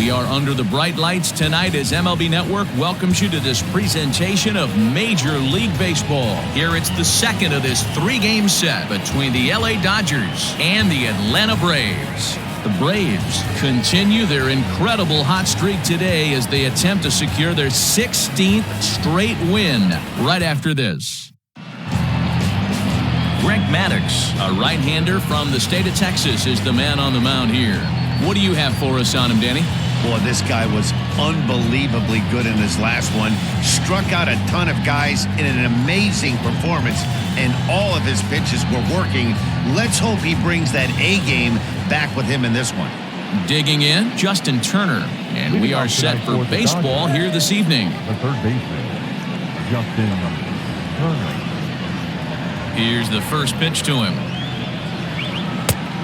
We are under the bright lights tonight as MLB Network welcomes you to this presentation of Major League Baseball. Here it's the second of this three-game set between the LA Dodgers and the Atlanta Braves. The Braves continue their incredible hot streak today as they attempt to secure their 16th straight win right after this. Greg Maddux, a right-hander from the state of Texas, is the man on the mound here. What do you have for us on him, Danny? Boy, this guy was unbelievably good in his last one. Struck out a ton of guys in an amazing performance, and all of his pitches were working. Let's hope he brings that A game back with him in this one. Digging in, Justin Turner. And we are set for baseball here this evening. The third baseman, Justin Turner. Here's the first pitch to him.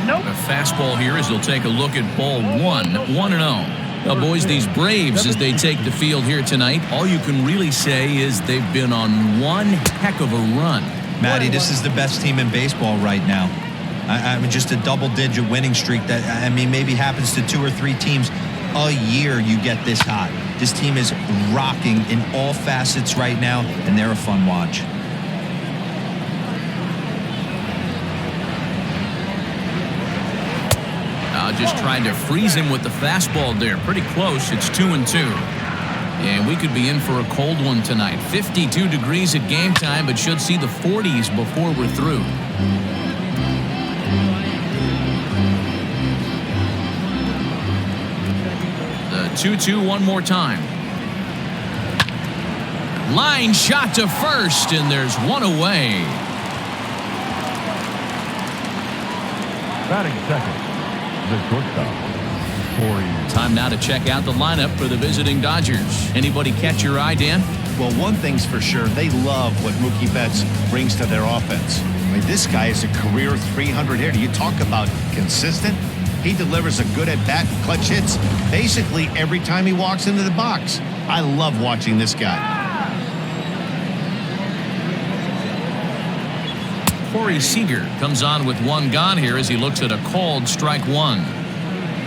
Nope. A fastball here as he'll take a look at ball 1-0. Now, boys, these Braves, as they take the field here tonight, all you can really say is they've been on one heck of a run. Matty, this is the best team in baseball right now. I mean, just a double-digit winning streak that, I mean, maybe happens to 2 or 3 teams a year you get this hot. This team is rocking in all facets right now, and they're a fun watch. Just trying to freeze him with the fastball there. Pretty close. It's 2-2. And we could be in for a cold one tonight. 52 degrees at game time, but should see the 40s before we're through. The 2-2 one more time. Line shot to first, and there's one away. Batting second, the shortstop, Corey. Time now to check out the lineup for the visiting Dodgers. Anybody catch your eye, Dan? Well, one thing's for sure, they love what Mookie Betts brings to their offense. I mean, this guy is a career 300 hitter. You talk about consistent. He delivers a good at-bat, clutch hits basically every time he walks into the box. I love watching this guy. Corey Seager comes on with one gone here as he looks at a called strike one.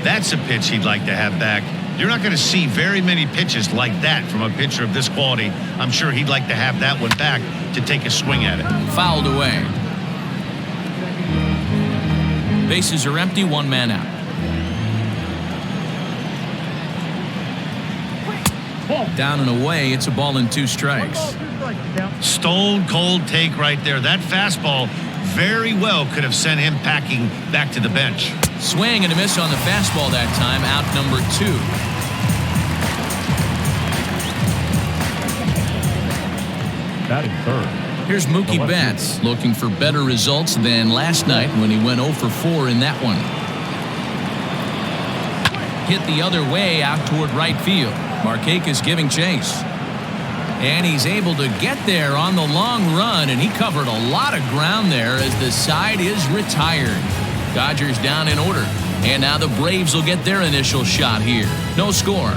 That's a pitch he'd like to have back. You're not going to see very many pitches like that from a pitcher of this quality. I'm sure he'd like to have that one back to take a swing at it. Fouled away. Bases are empty, one man out. Down and away, it's a ball and 2 strikes. Stone cold take right there. That fastball very well could have sent him packing back to the bench. Swing and a miss on the fastball that time. Out number 2. Batting third. Here's Mookie Betts looking for better results than last night when he went 0 for 4 in that one. Hit the other way out toward right field. Markakis giving chase. And he's able to get there on the long run, and he covered a lot of ground there as the side is retired. Dodgers down in order. And now the Braves will get their initial shot here. No score.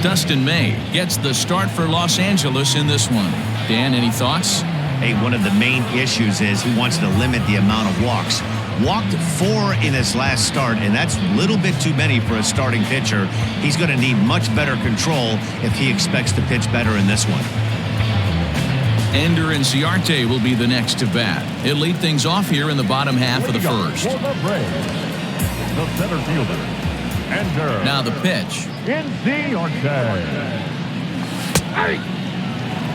Dustin May gets the start for Los Angeles in this one. Dan, any thoughts? Hey, one of the main issues is he wants to limit the amount of walks. Walked 4 in his last start, and that's a little bit too many for a starting pitcher. He's going to need much better control if he expects to pitch better in this one. Ender and Ciarte will be the next to bat. He'll lead things off here in the bottom half of the first. For the Braves, the center fielder, Ender. Now the pitch.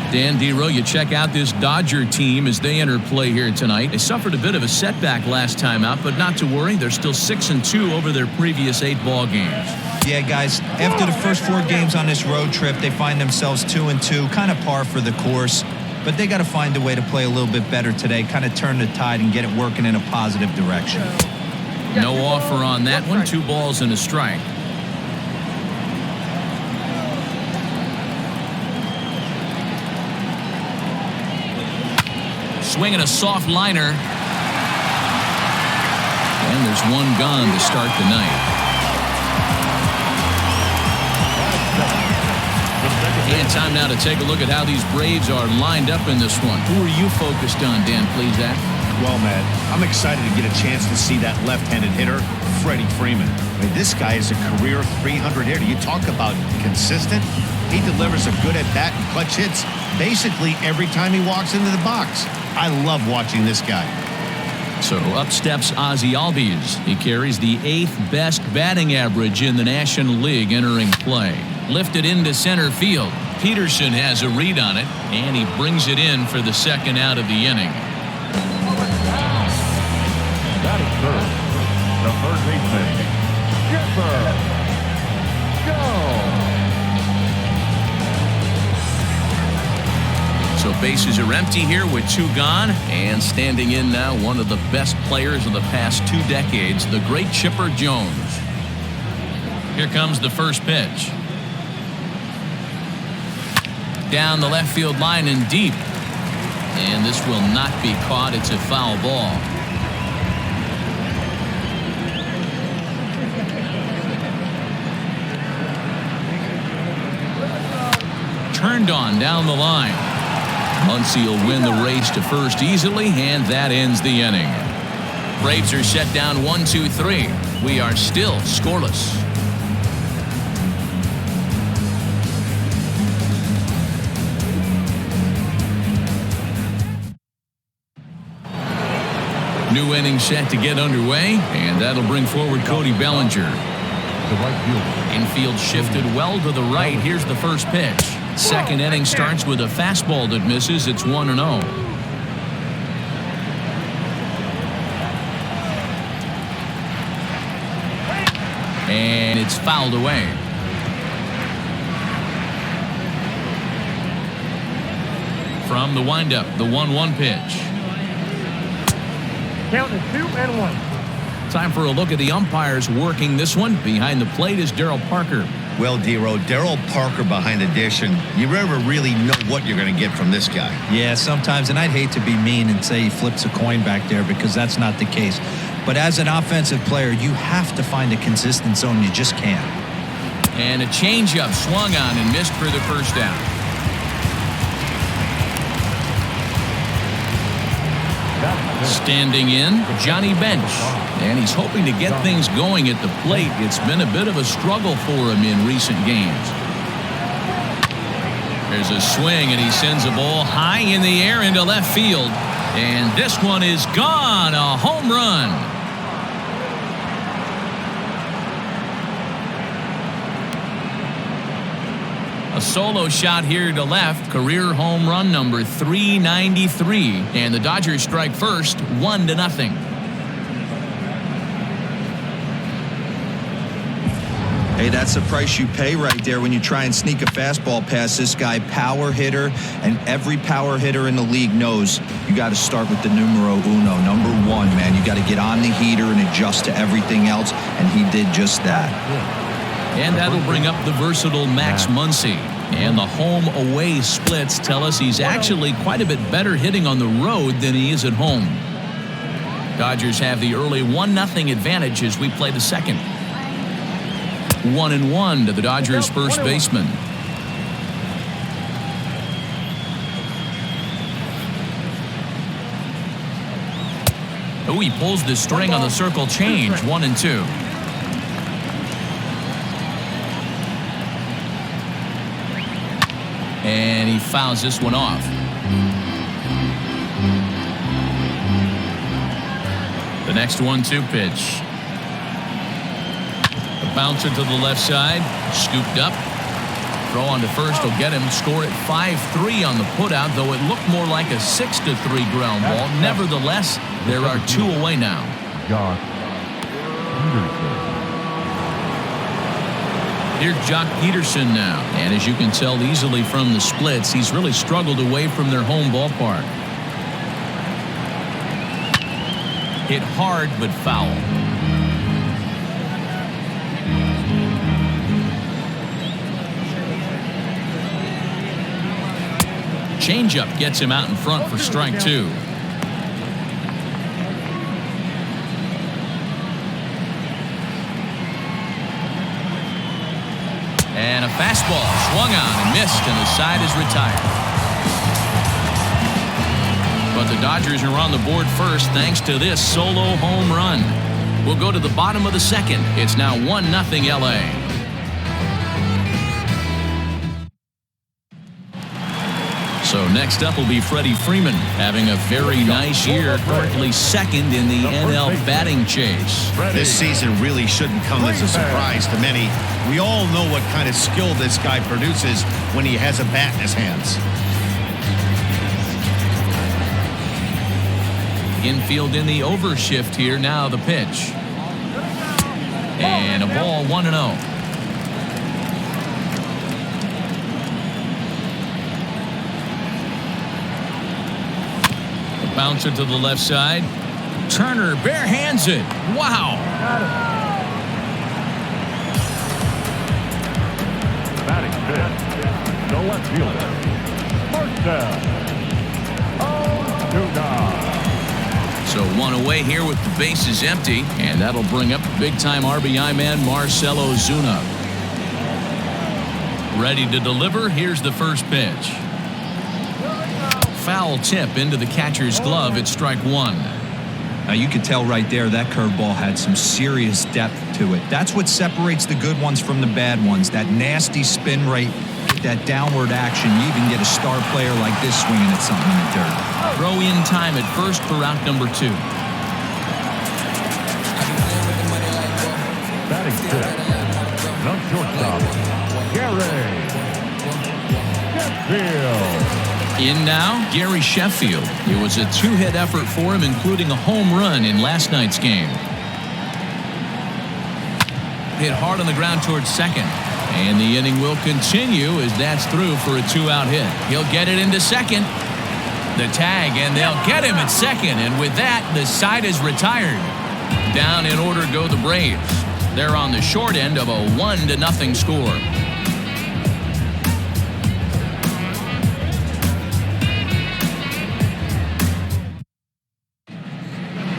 Dan Dero, you check out this Dodger team as they enter play here tonight. They suffered a bit of a setback last time out, but not to worry. They're still 6-2 over their previous 8 ball games. Yeah, guys, after the first 4 games on this road trip, they find themselves 2-2, kind of par for the course. But they got to find a way to play a little bit better today, kind of turn the tide and get it working in a positive direction. No offer on that one. 2 balls and a strike. Swinging a soft liner. And there's one gone to start the night. And Time now to take a look at how these Braves are lined up in this one. Who are you focused on, Dan Plesac? Well, Matt, I'm excited to get a chance to see that left-handed hitter, Freddie Freeman. I mean, this guy is a career 300 hitter. You talk about consistent. He delivers a good at-bat and clutch hits basically every time he walks into the box. I love watching this guy. So up steps Ozzie Albies. He carries the 8th best batting average in the National League entering play. Lifted into center field. Peterson has a read on it, and he brings it in for the second out of the inning. That is third. The third baseman, Gipper. Go. So bases are empty here with 2 gone, and standing in now one of the best players of the past 2 decades, the great Chipper Jones. Here comes the first pitch. Down the left field line and deep. And this will not be caught. It's a foul ball. Turned on down the line. Muncy will win the race to first easily, and that ends the inning. Braves are set down 1-2-3. We are still scoreless. New inning set to get underway, and that'll bring forward Cody Bellinger. The right fielder. Infield shifted well to the right. Here's the first pitch. Second inning starts with a fastball that misses. It's 1-0. And it's fouled away. From the windup, the 1-1 pitch. Count is 2-1. Time for a look at the umpires working this one. Behind the plate is Darryl Parker. Well, Dero, Darryl Parker behind the dish, and you never really know what you're going to get from this guy. Yeah, sometimes, and I'd hate to be mean and say he flips a coin back there because that's not the case. But as an offensive player, you have to find a consistent zone. You just can't. And a changeup swung on and missed for the first down. Standing in, Johnny Bench. And he's hoping to get things going at the plate. It's been a bit of a struggle for him in recent games. There's a swing, and he sends a ball high in the air into left field. And this one is gone. A home run. A solo shot here to left. Career home run number 393. And the Dodgers strike first, 1-0. Hey, that's the price you pay right there when you try and sneak a fastball past this guy. Power hitter, and every power hitter in the league knows you got to start with the numero uno, number 1, man. You got to get on the heater and adjust to everything else, and he did just that. And that'll bring up the versatile Max Muncy. And the home-away splits tell us he's actually quite a bit better hitting on the road than he is at home. Dodgers have the early 1-0 advantage as we play the second. 1-1 to the Dodgers' first baseman. Oh, he pulls the string on the circle change. 1-2. And he fouls this one off. The next 1-2 pitch. A bouncer to the left side. Scooped up. Throw on to first will get him. Score at 5-3 on the putout, though it looked more like a 6-3 ground ball. Nevertheless, there are 2 away now. Jock Peterson. Here's Jock Peterson now. And as you can tell easily from the splits, he's really struggled away from their home ballpark. Hit hard but foul. Changeup gets him out in front for strike 2. And a fastball swung Swung on and missed, and the side is retired. But the Dodgers are on the board first thanks to this solo home run. We'll go to the bottom of the second. It's now 1-0 LA. So next up will be Freddie Freeman, having a very nice year, currently second in the NL batting chase. This season really shouldn't come as a surprise to many. We all know what kind of skill this guy produces when he has a bat in his hands. Infield in the overshift here. Now the pitch. And a ball, 1-0. Bouncer to the left side. Turner barehands it. Wow. Batting fifth, the left fielder, Marcell. So one away here with the bases empty, and that'll bring up big-time RBI man Marcell Ozuna. Ready to deliver. Here's the first pitch. Foul tip into the catcher's glove at strike one. Now you could tell right there that curveball had some serious depth to it. That's what separates the good ones from the bad ones. That nasty spin rate, that downward action. You even get a star player like this swinging at something in the dirt. Throw in time at first for out number 2. Batting fifth, the shortstop, Gary Sheffield. In now, Gary Sheffield. It was a 2-hit effort for him, including a home run in last night's game. Hit hard on the ground towards second. And the inning will continue as that's through for a 2-out hit. He'll get it into second. The tag, and they'll get him at second. And with that, the side is retired. Down in order go the Braves. They're on the short end of a 1-0 score.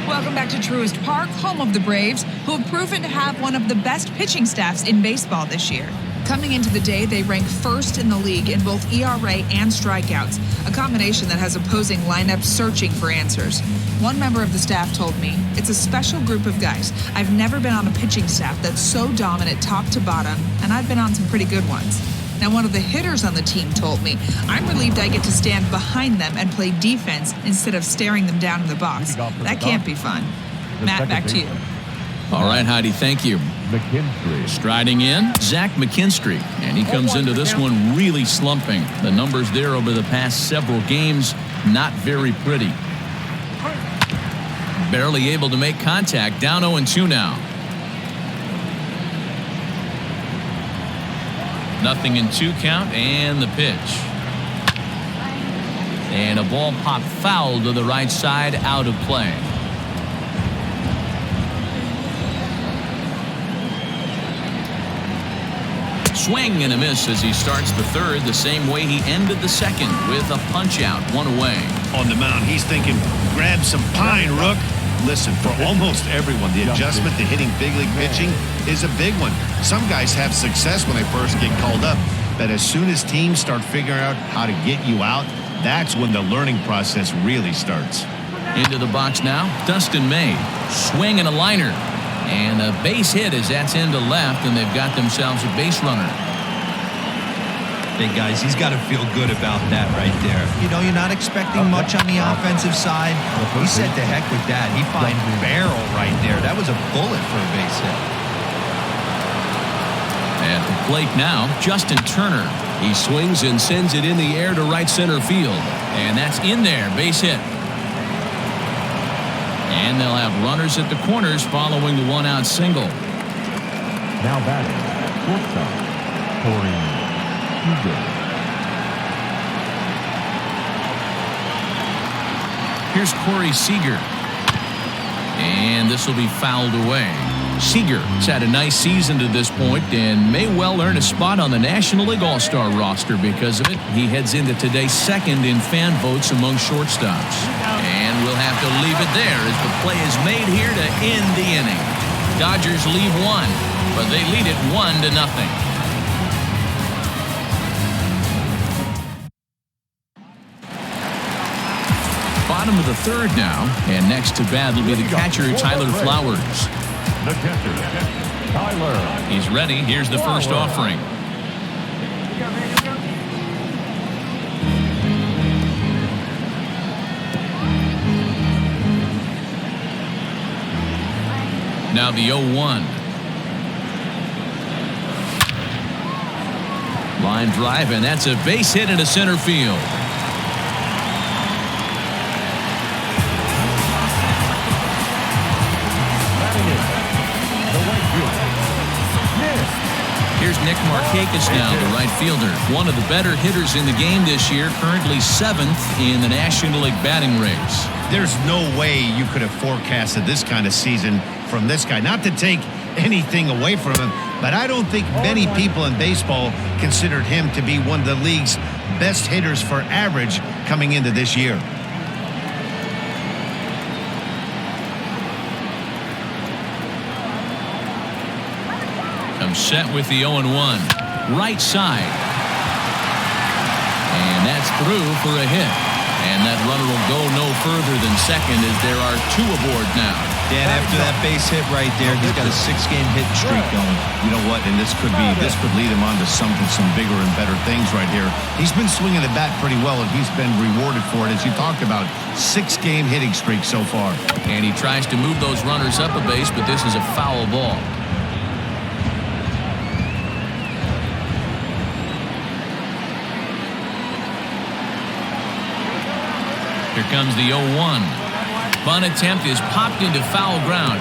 Welcome back to Truist Park, home of the Braves, who have proven to have one of the best pitching staffs in baseball this year. Coming into the day, they rank first in the league in both ERA and strikeouts, a combination that has opposing lineups searching for answers. One member of the staff told me, "It's a special group of guys. I've never been on a pitching staff that's so dominant top to bottom, and I've been on some pretty good ones." Now, one of the hitters on the team told me, "I'm relieved I get to stand behind them and play defense instead of staring them down in the box. That can't be fun." Matt, back to you. All right, Heidi, thank you. McKinstry. Striding in, Zach McKinstry, and he comes into this one really slumping. The numbers there over the past several games, not very pretty. Barely able to make contact, down 0-2 now. 0-2 count, and the pitch. And a ball popped foul to the right side, out of play. Swing and a miss as he starts the third, the same way he ended the second, with a punch-out, 1 away. On the mound, he's thinking, grab some pine, Rook. Listen, for almost everyone, the adjustment to hitting big league pitching is a big one. Some guys have success when they first get called up, but as soon as teams start figuring out how to get you out, that's when the learning process really starts. Into the box now, Dustin May. Swing and a liner. And a base hit as that's into left, and they've got themselves a base runner. Hey, guys, he's got to feel good about that right there. You know, you're not expecting much on the offensive side. He said to heck with that. He finds barrel right there. That was a bullet for a base hit. At the plate now, Justin Turner. He swings and sends it in the air to right center field. And that's in there, base hit. And they'll have runners at the corners following the 1-out single. Now batting, shortstop, Corey Seager. Here's Corey Seager. And this will be fouled away. Seager has had a nice season to this point and may well earn a spot on the National League All-Star roster because of it. He heads into today second in fan votes among shortstops. And we'll have to leave it there as the play is made here to end the inning. Dodgers leave one, but they lead it 1-0. bottom of the third now, and next to bat will be the catcher, Tyler Flowers. The catcher, Tyler. He's ready. Here's the first offering. Now the 0-1. Line drive, and that's a base hit into center field. Here's Nick Markakis now, the right fielder. One of the better hitters in the game this year, currently 7th in the National League batting race. There's no way you could have forecasted this kind of season from this guy. Not to take anything away from him, but I don't think many people in baseball considered him to be one of the league's best hitters for average coming into this year. Comes set with the 0-1. Right side. And that's through for a hit. And that runner will go no further than second as there are 2 aboard now. Dan, after that base hit right there, he's got a 6-game hit streak going. You know what? And this could lead him on to some bigger and better things right here. He's been swinging the bat pretty well, and he's been rewarded for it, as you talked about. 6-game hitting streak so far. And he tries to move those runners up a base, but this is a foul ball. Here comes the 0-1. Bunt attempt is popped into foul ground.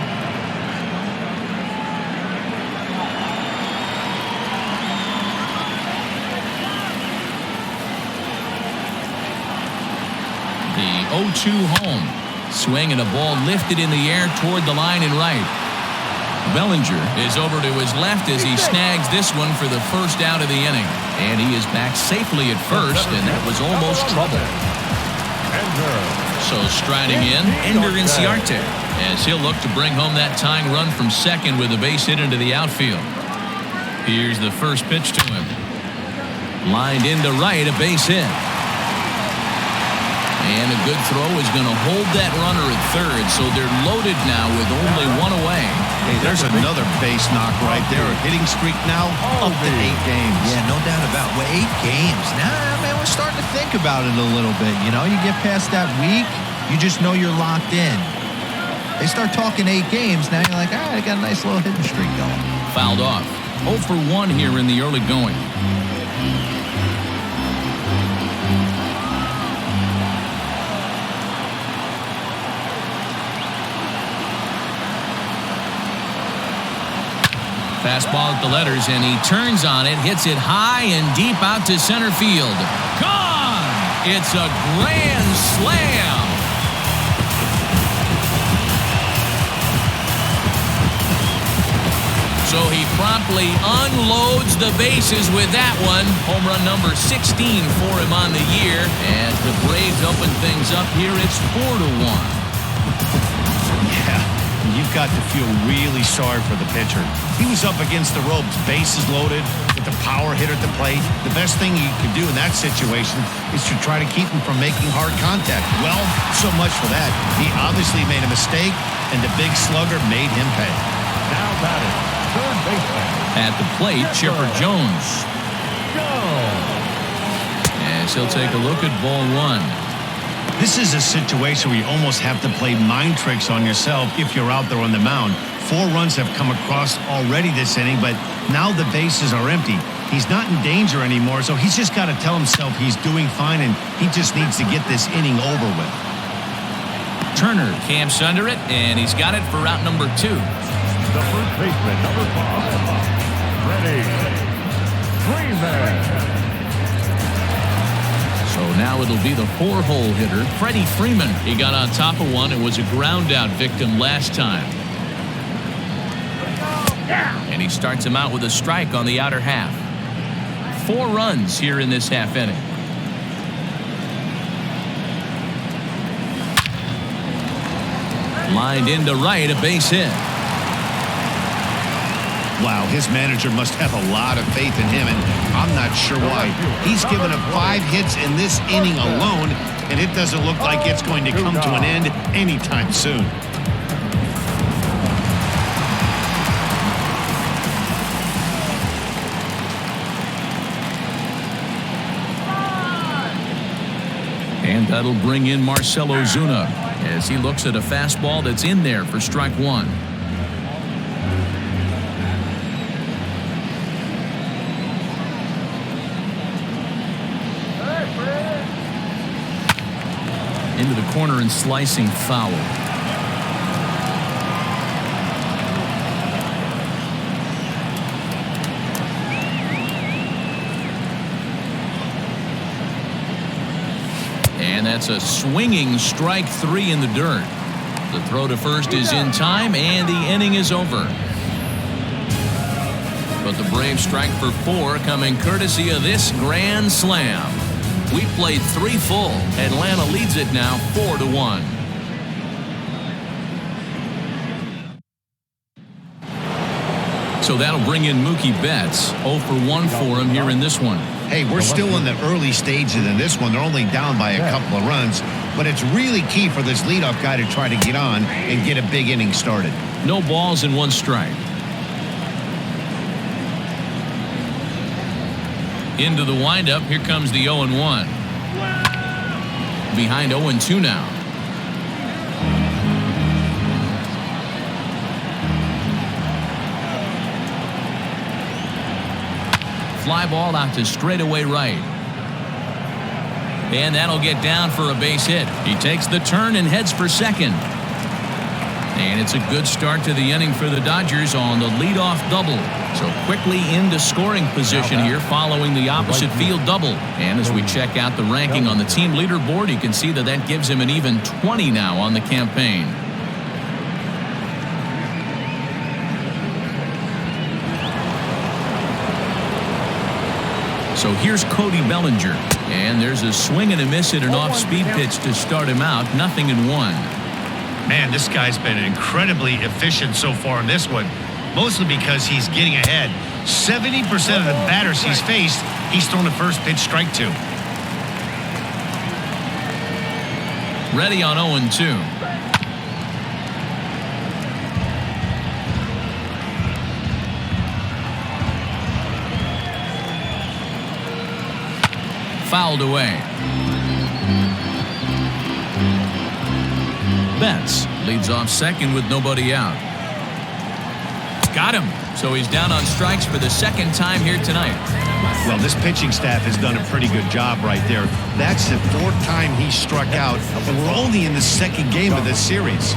The 0-2 home. Swing and a ball lifted in the air toward the line and right. Bellinger is over to his left as he snags this one for the first out of the inning. And he is back safely at first, and that was almost trouble. So striding in, Ender Inciarte, as he'll look to bring home that tying run from second with a base hit into the outfield. Here's the first pitch to him. Lined into right, a base hit. And a good throw is going to hold that runner at third, so they're loaded now with only 1 away. Hey, there's another base knock right there. A hitting streak now up to 8 games. Yeah, no doubt about it. Well, 8 games. Nah, man, we're starting to think about it a little bit. You know, you get past that week, you just know you're locked in. They start talking 8 games, now you're like, all right, I got a nice little hitting streak going. Fouled off. 0 for 1 here in the early going. Fastball at the letters, and he turns on it, hits it high and deep out to center field. Gone! It's a grand slam! So he promptly unloads the bases with that one. Home run number 16 for him on the year. As the Braves open things up here, it's 4-1. You've got to feel really sorry for the pitcher. He was up against the ropes, bases loaded, with the power hitter at the plate. The best thing you could do in that situation is to try to keep him from making hard contact. Well, so much for that. He obviously made a mistake, and the big slugger made him pay. Now batting, third baseman. At the plate, Chipper Jones. As he'll take a look at ball 1. This is a situation where you almost have to play mind tricks on yourself if you're out there on the mound. 4 runs have come across already this inning, but now the bases are empty. He's not in danger anymore, so he's just got to tell himself he's doing fine, and he just needs to get this inning over with. Turner camps under it, and he's got it for route number 2. The first baseman, number 5. Ready. Freeman. So now it'll be the 4-hole hitter, Freddie Freeman. He got on top of one and was a ground out victim last time. And he starts him out with a strike on the outer half. 4 runs here in this half inning. Lined into right, a base hit. Wow, his manager must have a lot of faith in him, and I'm not sure why. He's given up 5 hits in this inning alone, and it doesn't look like it's going to come to an end anytime soon. And that'll bring in Marcell Ozuna as he looks at a fastball that's in there for strike 1. Into the corner and slicing foul. And that's a swinging strike 3 in the dirt. The throw to first is in time, and the inning is over. But the Braves strike for 4, coming courtesy of this grand slam. We played 3 full. Atlanta leads it now 4-1. So that'll bring in Mookie Betts. 0 for 1 for him here in this one. Hey, we're still in the early stages in this one. They're only down by a couple of runs, but it's really key for this leadoff guy to try to get on and get a big inning started. No balls and 1 strike. Into the windup. Here comes the 0-1. Behind 0-2 now. Fly ball out to straightaway right. And that'll get down for a base hit. He takes the turn and heads for second. And it's a good start to the inning for the Dodgers on the leadoff double. So quickly into scoring position here following the opposite field double. And as we check out the ranking on the team leaderboard, you can see that that gives him an even 20 now on the campaign. So here's Cody Bellinger. And there's a swing and a miss at an off-speed pitch to start him out. 0-1. Man, this guy's been incredibly efficient so far in this one, mostly because he's getting ahead. 70% of the batters he's faced, he's thrown the first pitch, strike 2. Ready on 0-2. Fouled away. Betts leads off second with nobody out. Got him. So he's down on strikes for the second time here tonight. Well, this pitching staff has done a pretty good job right there. That's the 4th time he struck out, and we're only in the 2nd game of this series.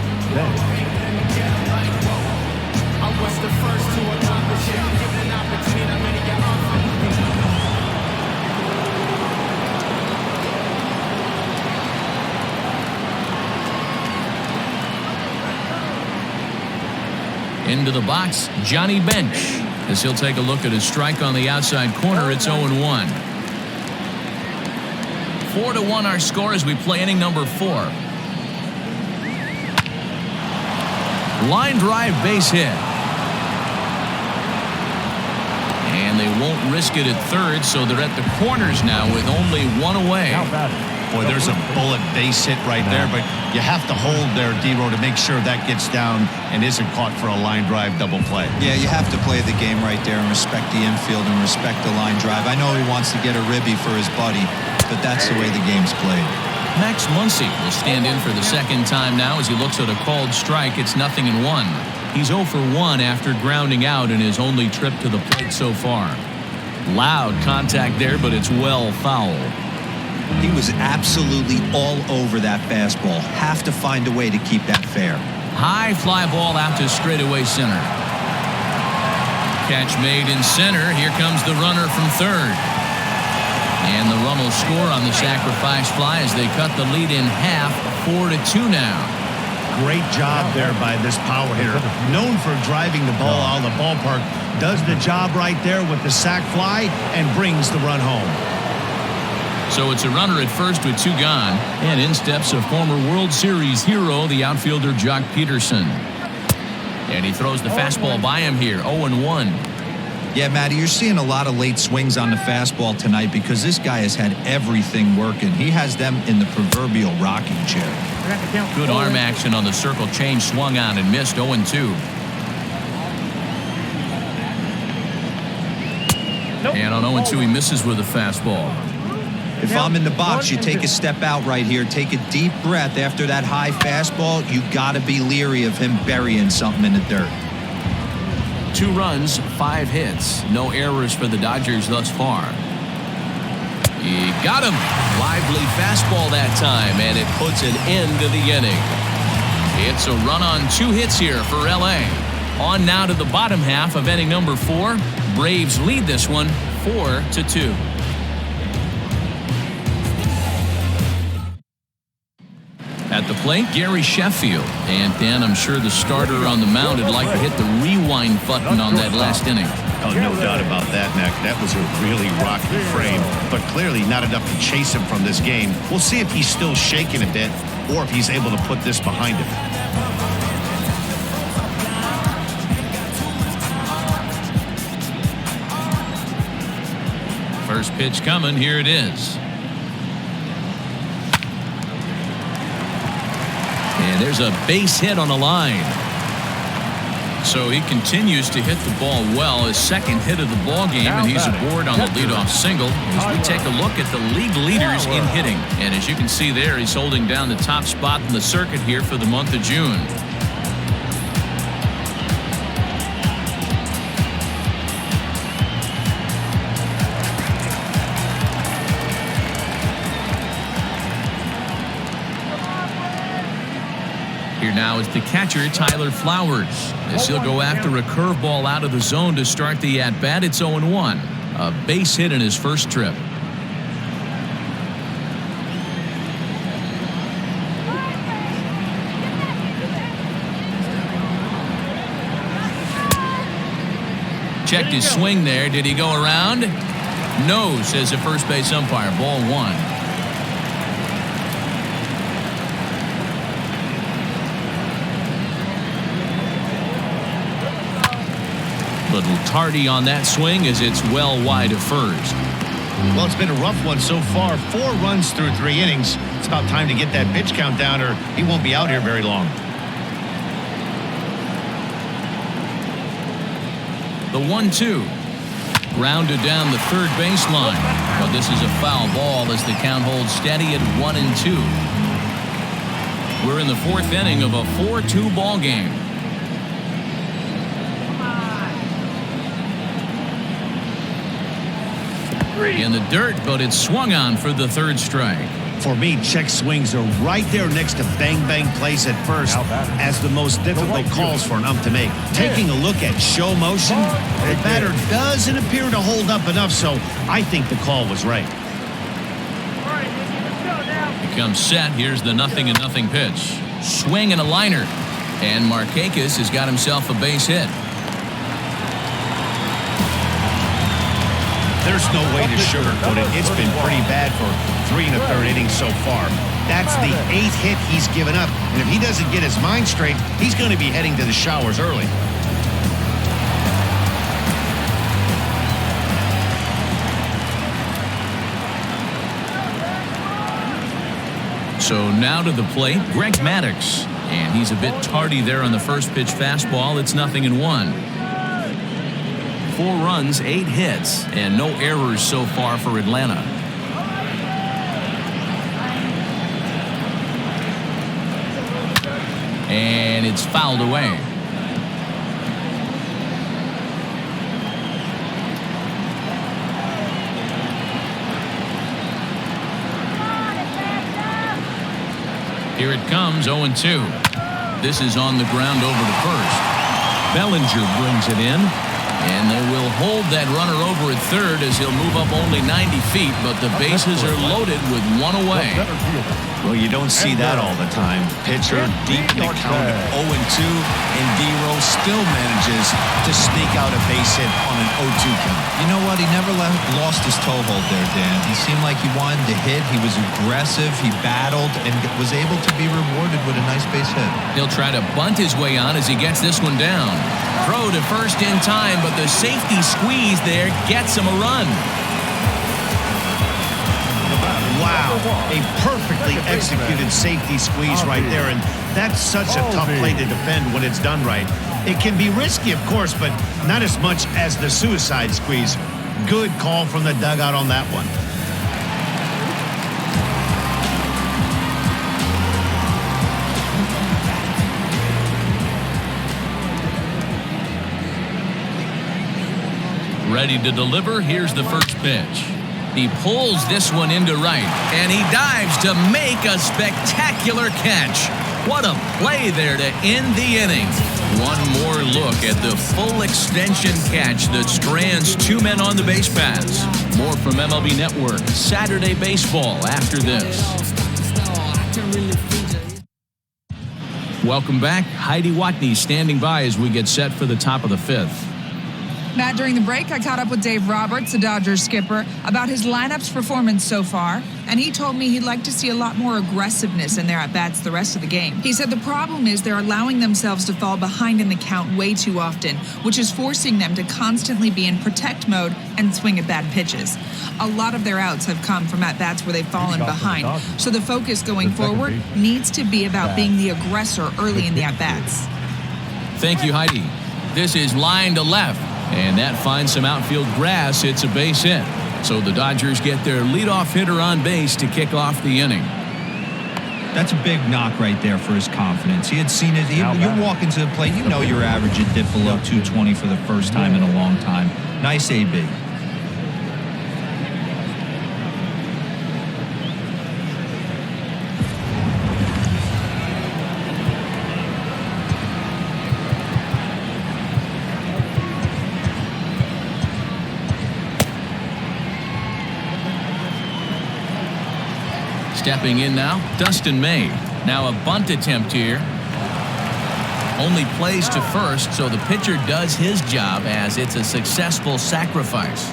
Into the box, Johnny Bench. As he'll take a look at his strike on the outside corner, it's 0-1. 4-1 our score as we play inning number 4. Line drive base hit. And they won't risk it at third, so they're at the corners now with only 1 away. Boy, there's a bullet base hit right there, but you have to hold there, D-Row, to make sure that gets down and isn't caught for a line drive double play. Yeah, you have to play the game right there and respect the infield and respect the line drive. I know he wants to get a ribby for his buddy, but that's the way the game's played. Max Muncy will stand in for the second time now as he looks at a called strike. It's 0-1. He's 0 for 1 after grounding out in his only trip to the plate so far. Loud contact there, but it's well foul. He was absolutely all over that fastball. Have to find a way to keep that fair. High fly ball out to straightaway center. Catch made in center. Here comes the runner from third. And the run will score on the sacrifice fly as they cut the lead in half. 4-2 now. Great job there by this power hitter. Known for driving the ball out of the ballpark. Does the job right there with the sac fly and brings the run home. So it's a runner at first with 2 gone. And in steps a former World Series hero, the outfielder Jock Peterson. And he throws the fastball by him here, 0-1. Yeah, Matty, you're seeing a lot of late swings on the fastball tonight because this guy has had everything working. He has them in the proverbial rocking chair. Good arm action on the circle change, swung on and missed, 0-2. And on 0-2, he misses with a fastball. If I'm in the box, you take a step out right here, take a deep breath after that high fastball. You got to be leery of him burying something in the dirt. 2 runs, 5 hits. No errors for the Dodgers thus far. He got him. Lively fastball that time, and it puts an end to the inning. It's a run on 2 hits here for L.A. On now to the bottom half of inning number 4. Braves lead this one 4-2. At the plate, Gary Sheffield. And Dan, I'm sure the starter on the mound would like to hit the rewind button on that last inning. Oh, no doubt about that, Mac. That was a really rocky frame, but clearly not enough to chase him from this game. We'll see if he's still shaking a bit or if he's able to put this behind him. First pitch coming. Here it is. And there's a base hit on the line. So he continues to hit the ball well. His second hit of the ball game, and he's aboard on the leadoff single as we take a look at the league leaders in hitting. And as you can see there, he's holding down the top spot in the circuit here for the month of June. Here now is the catcher, Tyler Flowers, as he'll go after a curveball out of the zone to start the at-bat. It's 0-1. A base hit in his first trip. Checked his swing there. Did he go around? No, says the first base umpire. Ball 1. Little tardy on that swing as it's well wide of first. Well, it's been a rough one so far. 4 runs through 3 innings. It's about time to get that pitch count down or he won't be out here very long. The 1-2. Grounded down the third baseline. But this is a foul ball as the count holds steady at 1-2. We're in the 4th inning of a 4-2 ball game. In the dirt, but it's swung on for the 3rd strike. For me, check swings are right there next to bang-bang plays at first as the most difficult calls for an ump to make. Taking a look at show motion, the batter doesn't appear to hold up enough, so I think the call was right. He comes set. Here's the 0-0 pitch. Swing and a liner. And Markakis has got himself a base hit. There's no way to sugarcoat it. It's been pretty bad for 3 1/3 innings so far. That's the 8th hit he's given up. And if he doesn't get his mind straight, he's going to be heading to the showers early. So now to the plate, Greg Maddux. And he's a bit tardy there on the first pitch fastball. It's 0-1. 4 runs, 8 hits, and no errors so far for Atlanta. And it's fouled away. Here it comes, 0-2. This is on the ground over to first. Bellinger brings it in. And they will hold that runner over at third as he'll move up only 90 feet, but the bases are loaded with one away. Well, you don't see that all the time. Pitcher deep in the count at 0-2, and D-Rose still manages to sneak out a base hit on an 0-2 count. You know what? He never lost his toehold there, Dan. He seemed like he wanted to hit. He was aggressive. He battled and was able to be rewarded with a nice base hit. He'll try to bunt his way on as he gets this one down. Throw to first in time, but the safety squeeze there gets him a run. Wow, a perfectly executed safety squeeze right there, and that's such a tough play to defend when it's done right. It can be risky, of course, but not as much as the suicide squeeze. Good call from the dugout on that one. Ready to deliver. Here's the first pitch. He pulls this one into right, and he dives to make a spectacular catch. What a play there to end the inning. One more look at the full extension catch that strands two men on the base paths. More from MLB Network Saturday Baseball after this. Welcome back. Heidi Watney standing by as we get set for the top of the fifth. Matt, during the break, I caught up with Dave Roberts, the Dodgers skipper, about his lineup's performance so far, and he told me he'd like to see a lot more aggressiveness in their at-bats the rest of the game. He said the problem is they're allowing themselves to fall behind in the count way too often, which is forcing them to constantly be in protect mode and swing at bad pitches. A lot of their outs have come from at-bats where they've fallen behind, so the focus going forward needs to be about being the aggressor early in the at-bats. Thank you, Heidi. This is line to left. And that finds some outfield grass. It's a base hit. So the Dodgers get their leadoff hitter on base to kick off the inning. That's a big knock right there for his confidence. He had seen it. You walk into the plate, you know your average would dip below 220 for the first time in a long time. Nice AB. Stepping in now, Dustin May. Now a bunt attempt here. Only plays to first, so the pitcher does his job as it's a successful sacrifice.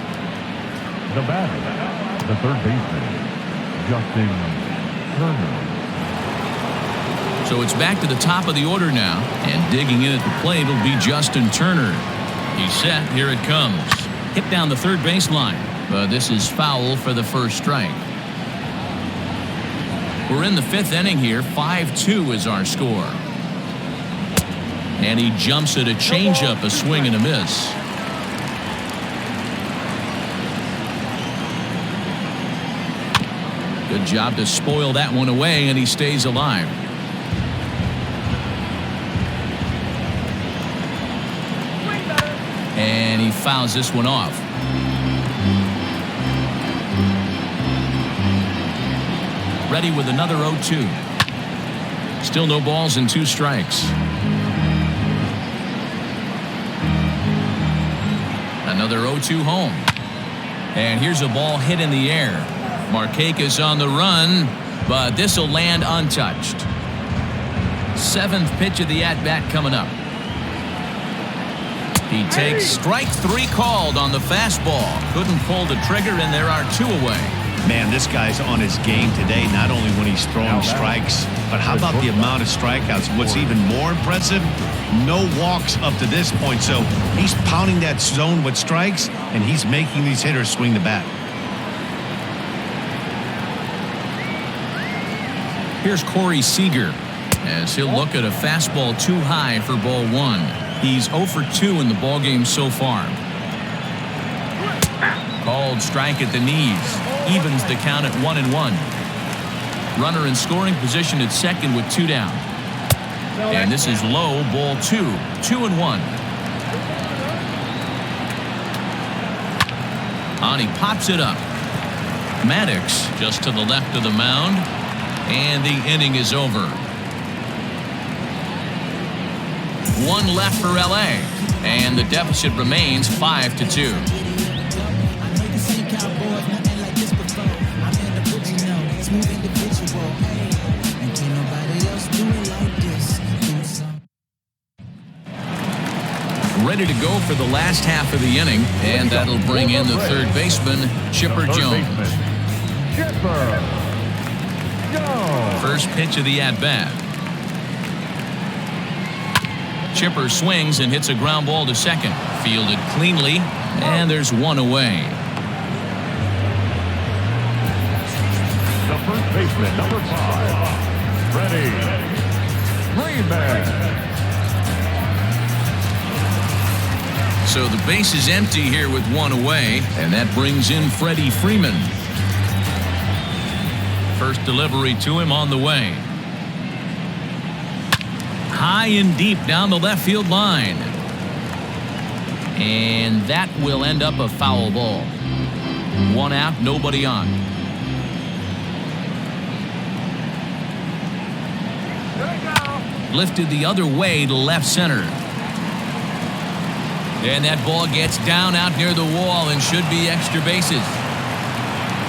The batter, the third baseman, Justin Turner. So it's back to the top of the order now, and digging in at the plate will be Justin Turner. He's set. Here it comes. Hit down the third baseline, but this is foul for the first strike. We're in the fifth inning here. 5-2 is our score. And he jumps at a changeup, a swing and a miss. Good job to spoil that one away, and he stays alive. And he fouls this one off. Ready with another 0-2. Still no balls and 2 strikes. Another 0-2 home. And here's a ball hit in the air. Markakis on the run, but this will land untouched. 7th pitch of the at-bat coming up. He takes strike 3 called on the fastball. Couldn't pull the trigger, and there are 2 away. Man, this guy's on his game today, not only when he's throwing strikes, but how about the amount of strikeouts? What's even more impressive, no walks up to this point. So he's pounding that zone with strikes, and he's making these hitters swing the bat. Here's Corey Seager as he'll look at a fastball too high for ball 1. He's 0 for 2 in the ballgame so far. Called strike at the knees. Evens the count at 1-1. Runner in scoring position at second with 2 down. And this is low, ball 2. 2-1. On he pops it up. Maddox just to the left of the mound. And the inning is over. One left for LA, and the deficit remains 5-2. Ready to go for the last half of the inning, and that'll bring in the third baseman, Chipper Jones. First pitch of the at-bat. Chipper swings and hits a ground ball to second. Fielded cleanly, and there's one away. The first baseman, number 5, Freddie Freeman. So the base is empty here with one away, and that brings in Freddie Freeman. First delivery to him on the way. High and deep down the left field line. And that will end up a foul ball. One out, nobody on. Lifted the other way to left center. And that ball gets down out near the wall and should be extra bases.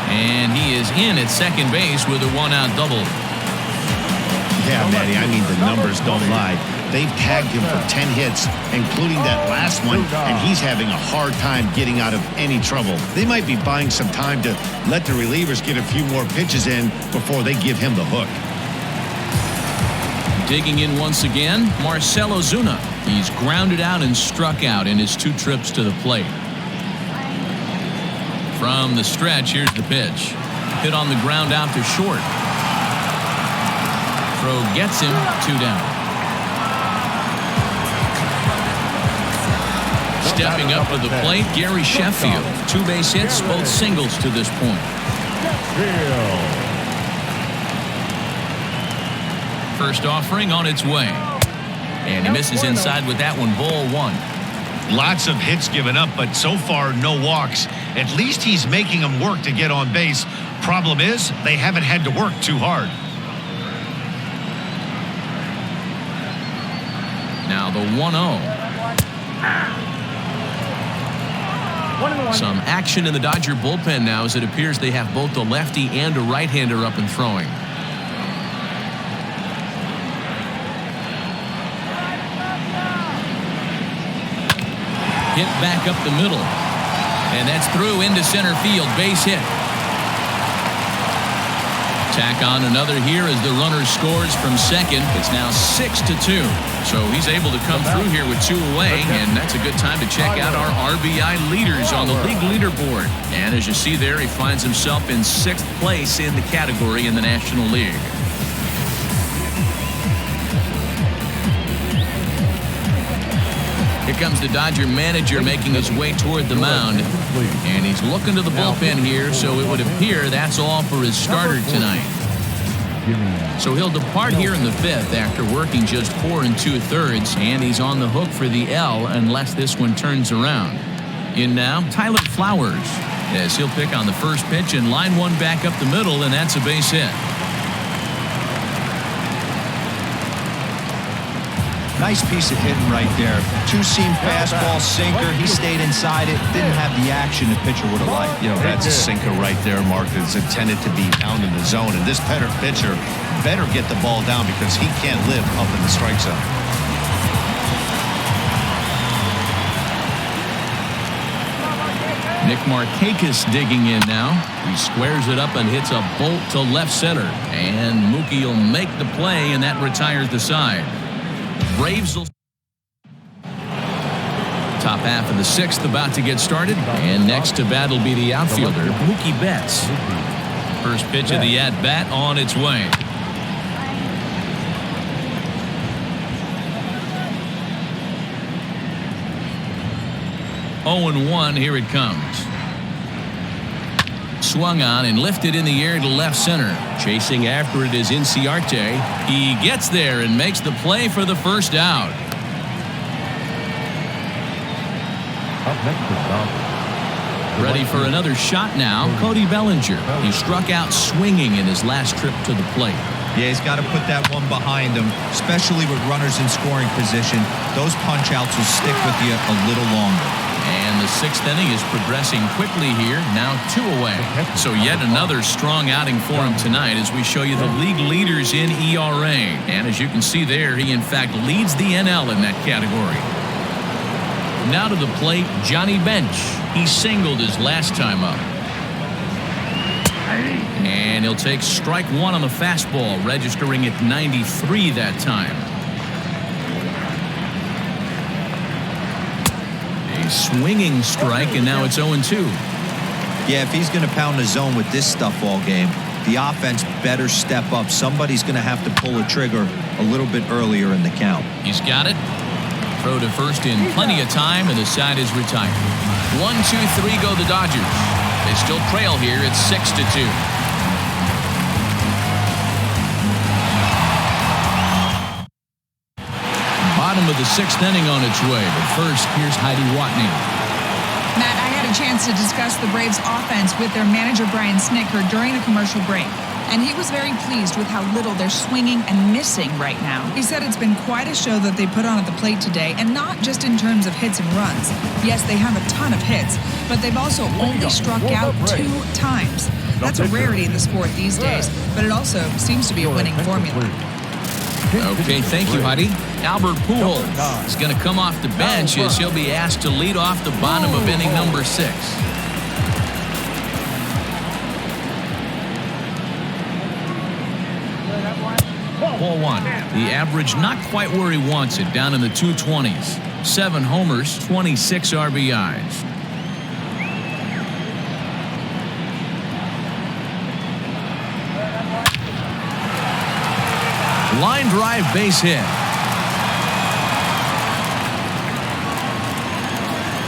And he is in at second base with a one-out double. Yeah, Matty, I mean, the numbers don't lie. They've tagged him for 10 hits, including that last one, and he's having a hard time getting out of any trouble. They might be buying some time to let the relievers get a few more pitches in before they give him the hook. Digging in once again, Marcell Ozuna. He's grounded out and struck out in his 2 trips to the plate. From the stretch, here's the pitch. Hit on the ground out to short. Throw gets him, 2 down. Stepping up to the plate, Gary Sheffield. 2 base hits, both singles to this point. First offering on its way. And he misses inside with that one, ball 1. Lots of hits given up, but so far no walks. At least he's making them work to get on base. Problem is, they haven't had to work too hard. Now the 1-0. Some action in the Dodger bullpen now, as it appears they have both a lefty and a right-hander up and throwing. Hit back up the middle. And that's through into center field. Base hit. Tack on another here as the runner scores from second. It's now 6-2. So he's able to come through here with 2 away, and that's a good time to check out our RBI leaders on the league leaderboard. And as you see there, he finds himself in 6th place in the category in the National League. Here comes the Dodger manager making his way toward the mound. And he's looking to the bullpen here, so it would appear that's all for his starter tonight. So he'll depart here in the 5th after working just 4 2/3, and he's on the hook for the L unless this one turns around. In now, Tyler Flowers, as he'll pick on the first pitch and line one back up the middle, and that's a base hit. Nice piece of hitting right there. 2-seam fastball, sinker. He stayed inside it. Didn't have the action the pitcher would have liked. You know, that's a sinker right there, Mark. It's intended to be down in the zone. And this pitcher better get the ball down because he can't live up in the strike zone. Nick Markakis digging in now. He squares it up and hits a bolt to left center. And Mookie will make the play, and that retires the side. Braves will. Top half of the 6th about to get started. And next to bat will be the outfielder, Mookie Betts. First pitch of the at-bat on its way. Oh and 1, here it comes. Swung on and lifted in the air to left center. Chasing after it is Inciarte. He gets there and makes the play for the first out. Up next is Dodgers. Ready for another shot now, Cody Bellinger. He struck out swinging in his last trip to the plate. Yeah, he's got to put that one behind him, especially with runners in scoring position. Those punch-outs will stick with you a little longer. And the 6th inning is progressing quickly here, now 2 away. So yet another strong outing for him tonight as we show you the league leaders in ERA. And as you can see there, he in fact leads the NL in that category. Now to the plate, Johnny Bench. He singled his last time up. And he'll take strike 1 on the fastball, registering at 93 that time. A swinging strike, and now it's 0-2. Yeah, if he's going to pound the zone with this stuff all game, the offense better step up. Somebody's going to have to pull a trigger a little bit earlier in the count. He's got it. Throw to first in plenty of time, and the side is retired. 1-2-3 go the Dodgers. They still trail here. It's 6-2. Bottom of the 6th inning on its way, but first, here's Heidi Watney. Matt, I had a chance to discuss the Braves' offense with their manager, Brian Snitker, during the commercial break. And he was very pleased with how little they're swinging and missing right now. He said it's been quite a show that they put on at the plate today, and not just in terms of hits and runs. Yes, they have a ton of hits, but they've also only struck out 2 times. That's a rarity in the sport these days, but it also seems to be a winning formula. Okay, thank you, Heidi. Albert Pujols is going to come off the bench as he'll be asked to lead off the bottom of inning number 6. Ball 1. The average not quite where he wants it, down in the 220s. 7 homers, 26 RBIs. Line drive base hit.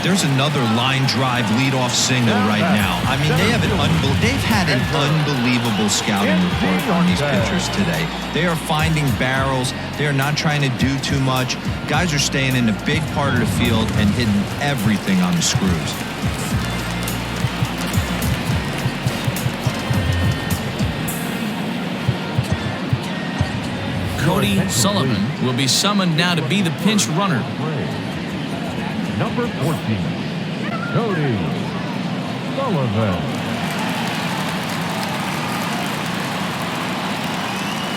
There's another line drive leadoff single right now. I mean, they've had an unbelievable scouting report on these pitchers today. They are finding barrels. They are not trying to do too much. Guys are staying in a big part of the field and hitting everything on the screws. Cody Sullivan will be summoned now to be the pinch runner. Number 14, Cody Sullivan.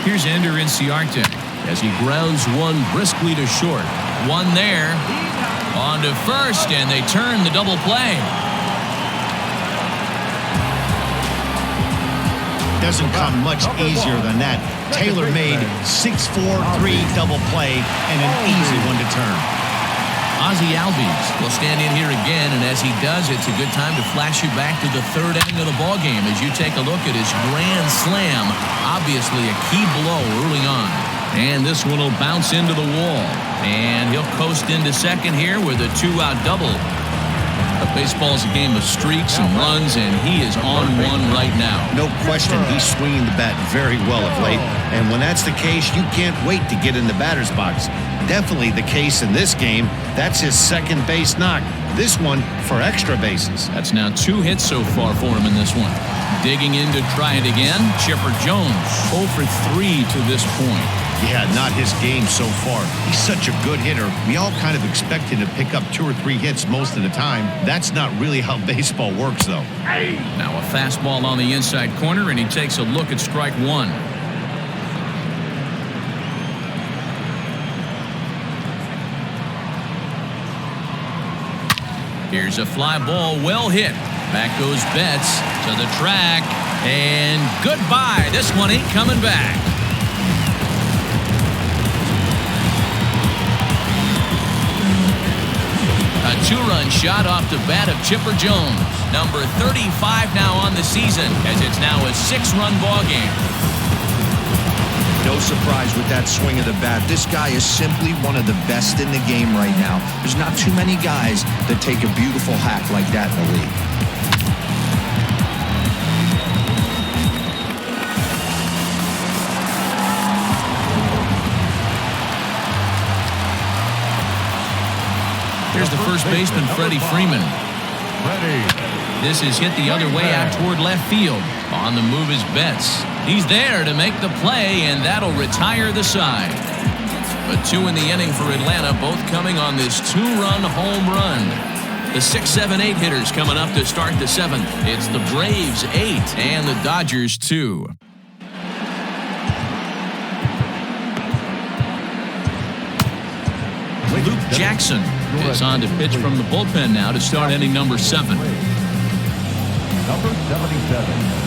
Here's Ender Inciarte as he grounds one briskly to short. One there. On to first, and they turn the double play. Doesn't come much easier than that. Tailor-made 6-4-3 double play and an easy one to turn. Ozzie Albies will stand in here again, and as he does, it's a good time to flash you back to the 3rd inning of the ballgame as you take a look at his grand slam. Obviously a key blow early on. And this one will bounce into the wall. And he'll coast into second here with a 2-out double. But baseball's a game of streaks and runs, and he is on one right now. No question, he's swinging the bat very well of late. And when that's the case, you can't wait to get in the batter's box. Definitely the case in this game. That's his second base knock. This one for extra bases. That's now 2 hits so far for him in this one. Digging in to try it again, Chipper Jones, 0 for 3 to this point. Yeah, not his game so far. He's such a good hitter. We all kind of expect him to pick up 2 or 3 hits most of the time. That's not really how baseball works, though. Now a fastball on the inside corner, and he takes a look at strike 1. Here's a fly ball, well hit. Back goes Betts to the track, and goodbye. This one ain't coming back. A 2-run shot off the bat of Chipper Jones. Number 35 now on the season, as it's now a 6-run ball game. No surprise with that swing of the bat. This guy is simply one of the best in the game right now. There's not too many guys that take a beautiful hack like that in the league. Here's the first baseman, Freddie Freeman. This is hit the other way out toward left field. On the move is Betts. He's there to make the play, and that'll retire the side. A 2 in the inning for Atlanta, both coming on this 2-run home run. The 6, 7, 8 hitters coming up to start the 7th. It's the Braves 8 and the Dodgers 2. Luke Jackson is on to pitch from the bullpen now to start inning number 7. Number 77.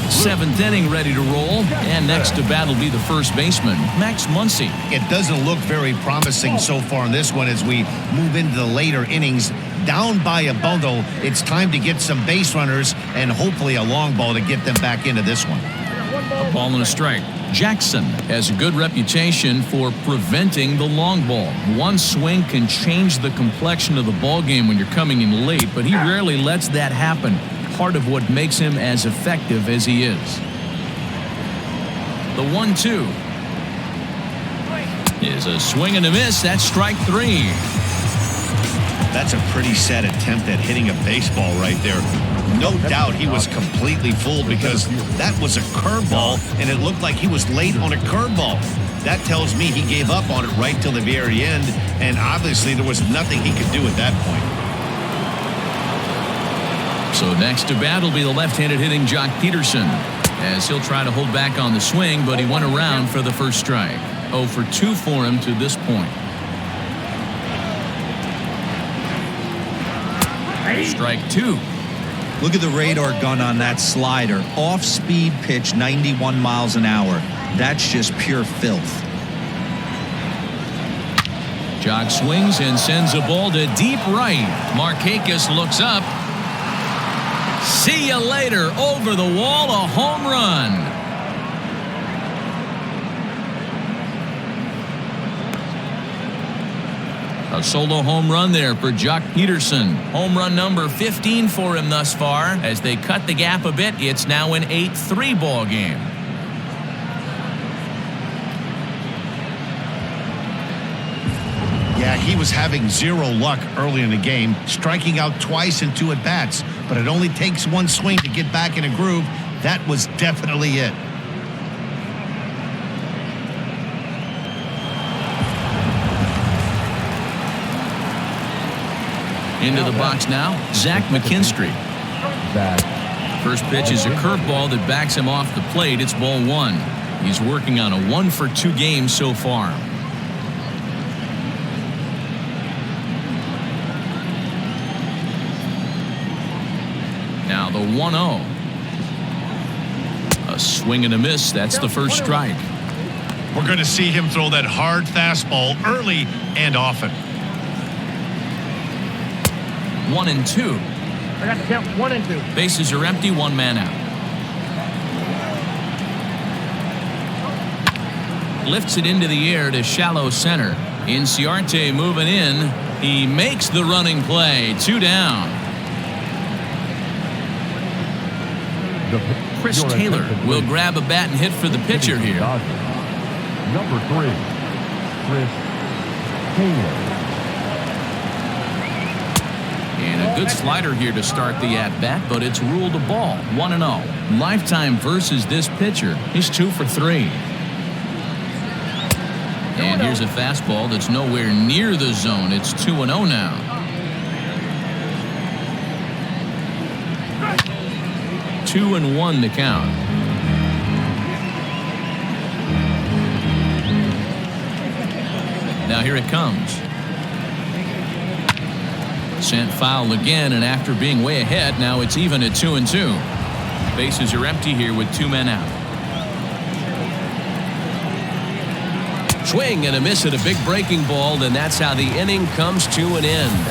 7th inning ready to roll, and next to bat will be the first baseman, Max Muncy. It doesn't look very promising so far in this one as we move into the later innings. Down by a bundle, it's time to get some base runners and hopefully a long ball to get them back into this one. A ball and a strike. Jackson has a good reputation for preventing the long ball. One swing can change the complexion of the ball game when you're coming in late, but he rarely lets that happen. Part of what makes him as effective as he is. The 1-2 is a swing and a miss. That's strike 3. That's a pretty sad attempt at hitting a baseball right there. No doubt he was completely fooled because that was a curveball, and it looked like he was late on a curveball. That tells me he gave up on it right till the very end, and obviously there was nothing he could do at that point. So next to bat will be the left-handed hitting Jock Peterson, as he'll try to hold back on the swing, but he went around for the first strike. 0 for 2 for him to this point. Strike 2. Look at the radar gun on that slider. Off-speed pitch, 91 miles an hour. That's just pure filth. Jock swings and sends a ball to deep right. Markakis looks up. See you later. Over the wall, a home run. A solo home run there for Jock Peterson. Home run number 15 for him thus far. As they cut the gap a bit, it's now an 8-3 ball game. Yeah, he was having zero luck early in the game, striking out twice in 2 at-bats. But it only takes one swing to get back in a groove. That was definitely it. Into the box now, Zach McKinstry. First pitch is a curveball that backs him off the plate. It's ball 1. He's working on a 1 for 2 game so far. Now the 1-0. A swing and a miss. That's the first strike. We're going to see him throw that hard fastball early and often. 1-2. I got to count 1 and 2. Bases are empty, 1 man out. Lifts it into the air to shallow center. Inciarte moving in. He makes the running play. 2 down. Chris Taylor will grab a bat and hit for the pitcher here. Number 3, Chris Taylor. And a good slider here to start the at-bat, but it's ruled a ball. 1-0. Lifetime versus this pitcher. He's 2 for 3. And here's a fastball that's nowhere near the zone. It's 2-0 now. Two and 1 to count. Now here it comes. Sent foul again, and after being way ahead, now it's even at 2 and 2. Bases are empty here with 2 men out. Swing and a miss at a big breaking ball, and that's how the inning comes to an end.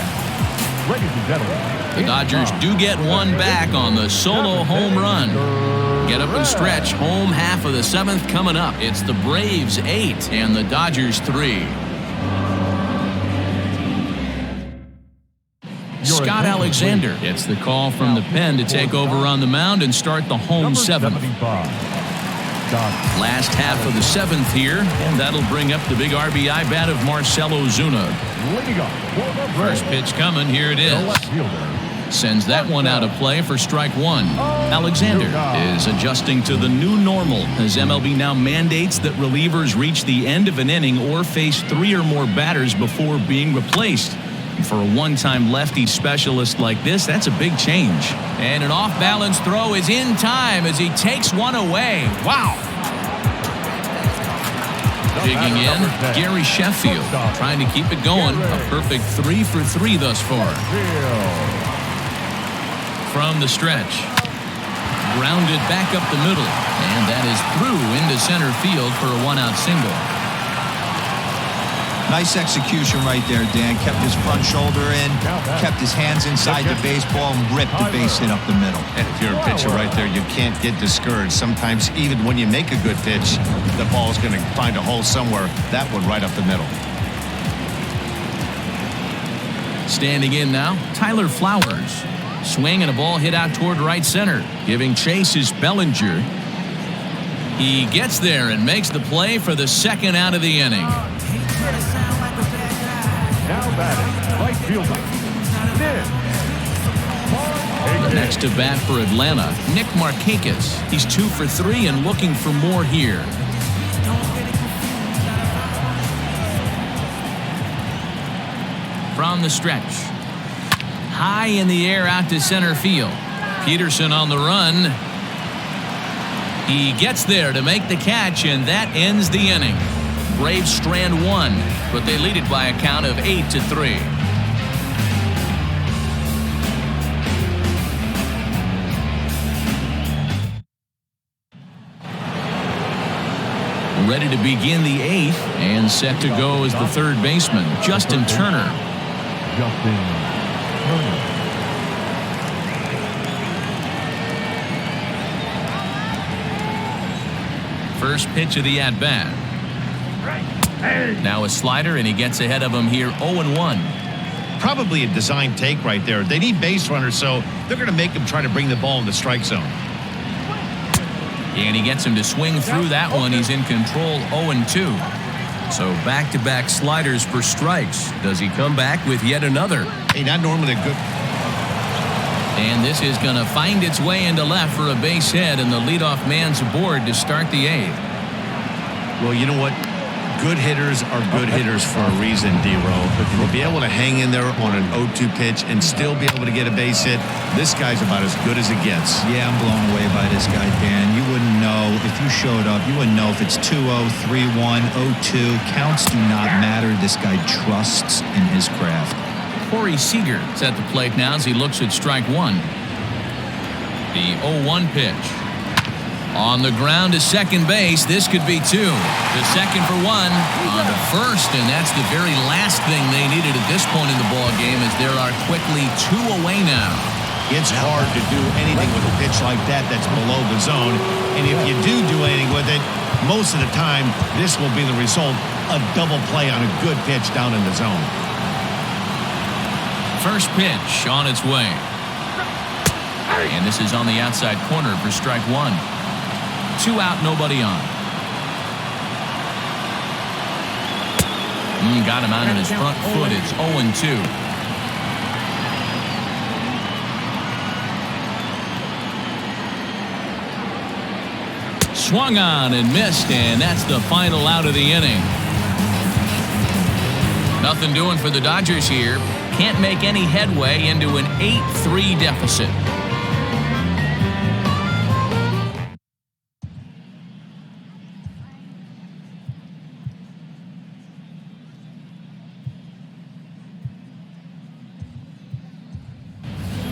Ladies and gentlemen, the Dodgers do get 1 back on the solo home run. Get up and stretch. Home half of the 7th coming up. It's the Braves 8 and the Dodgers 3. Scott Alexander gets the call from the pen to take over on the mound and start the home 7th. Last half of the 7th here, and that'll bring up the big RBI bat of Marcell Ozuna. First pitch coming, here it is. Sends that one out of play for strike one. Alexander is adjusting to the new normal as MLB now mandates that relievers reach the end of an inning or face 3 or more batters before being replaced. For a one-time lefty specialist like this, that's a big change. And an off-balance throw is in time as he takes one away. Wow. Digging in, Gary Sheffield trying to keep it going. A perfect 3 for 3 thus far. From the stretch. Grounded back up the middle. And that is through into center field for a 1-out single. Nice execution right there, Dan. Kept his front shoulder in, kept his hands inside the baseball, and ripped the base hit up the middle. And if you're a pitcher right there, you can't get discouraged. Sometimes even when you make a good pitch, the ball's going to find a hole somewhere. That one right up the middle. Standing in now, Tyler Flowers. Swing and a ball hit out toward right center. Giving chase is Bellinger. He gets there and makes the play for the second out of the inning. Now batting, right fielder, Nick. Next to bat for Atlanta, Nick Markakis. He's 2 for 3 and looking for more here. From the stretch. High in the air out to center field. Peterson on the run. He gets there to make the catch, and that ends the inning. Braves strand 1, but they lead it by a count of 8-3. Ready to begin the 8th and set to go as the third baseman, Justin Turner. First pitch of the at-bat. Now a slider, and he gets ahead of him here 0-1. Probably a design take right there. They need base runners, so they're going to make him try to bring the ball in the strike zone. And he gets him to swing through that one. He's in control 0-2. So back-to-back sliders for strikes. Does he come back with yet another? Hey, not normally a good... And this is going to find its way into left for a base hit, and the leadoff man's aboard to start the 8th. Well, you know what? Good hitters are good hitters for a reason, D-Row. To be able to hang in there on an 0-2 pitch and still be able to get a base hit, this guy's about as good as it gets. Yeah, I'm blown away by this guy, Dan. You wouldn't know if you showed up. You wouldn't know if it's 2-0, 3-1, 0-2. Counts do not matter. This guy trusts in his craft. Corey Seager is at the plate now as he looks at strike 1. The 0-1 pitch. On the ground to second base. This could be 2. The second for 1. On to first, and that's the very last thing they needed at this point in the ball game, as there are quickly 2 away now. It's hard to do anything with a pitch like that that's below the zone. And if you do anything with it, most of the time, this will be the result. A double play on a good pitch down in the zone. First pitch on its way. And this is on the outside corner for strike 1. 2 out, nobody on. Got him out on his front foot. It's 0-2. Swung on and missed, and that's the final out of the inning. Nothing doing for the Dodgers here. Can't make any headway into an 8-3 deficit.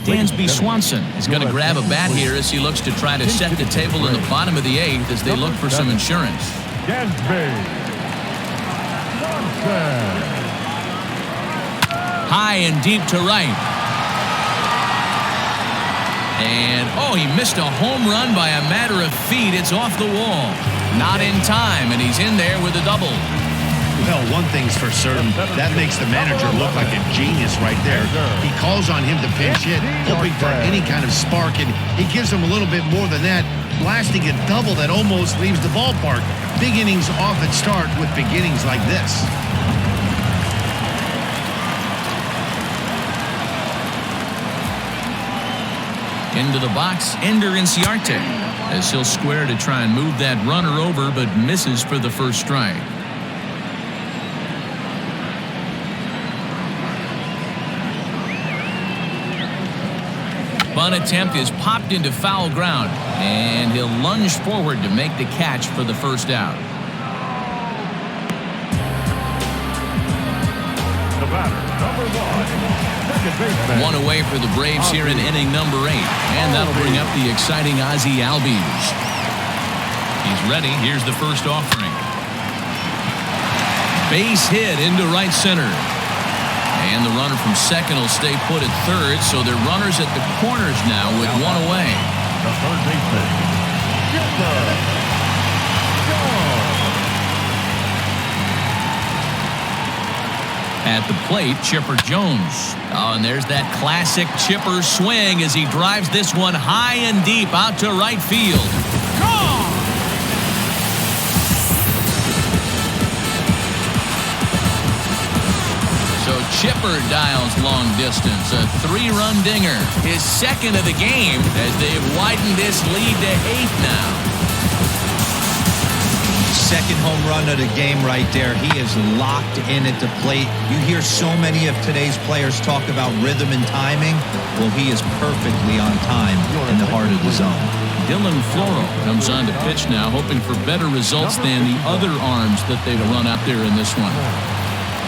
Dansby Swanson is going to grab a bat here as he looks to try to set the table in the bottom of the 8th as they look for some insurance. Dansby Swanson. High and deep to right. And, he missed a home run by a matter of feet. It's off the wall. Not in time, and he's in there with a double. Well, one thing's for certain, that makes the manager look like a genius right there. He calls on him to pinch hit, hoping for any kind of spark, and he gives him a little bit more than that, blasting a double that almost leaves the ballpark. Big innings often start with beginnings like this. Into the box, Ender Inciarte, as he'll square to try and move that runner over, but misses for the first strike. Bunt attempt is popped into foul ground, and he'll lunge forward to make the catch for the first out. The batter, number 1, second baseman. One away for the Braves here in inning number 8, and that'll bring up the exciting Ozzie Albies. He's ready. Here's the first offering. Base hit into right center. And the runner from second will stay put at third, so they're runners at the corners now with one away. The third baseman, Chipper Jones. At the plate, Chipper Jones. Oh, and there's that classic Chipper swing as he drives this one high and deep out to right field. Gone! So Chipper dials long distance, a 3-run dinger, his second of the game as they've widened this lead to 8 now. Second home run of the game right there. He is locked in at the plate. You hear so many of today's players talk about rhythm and timing. Well, he is perfectly on time in the heart of the zone. Dylan Floro comes on to pitch now, hoping for better results than the other arms that they've run out there in this one.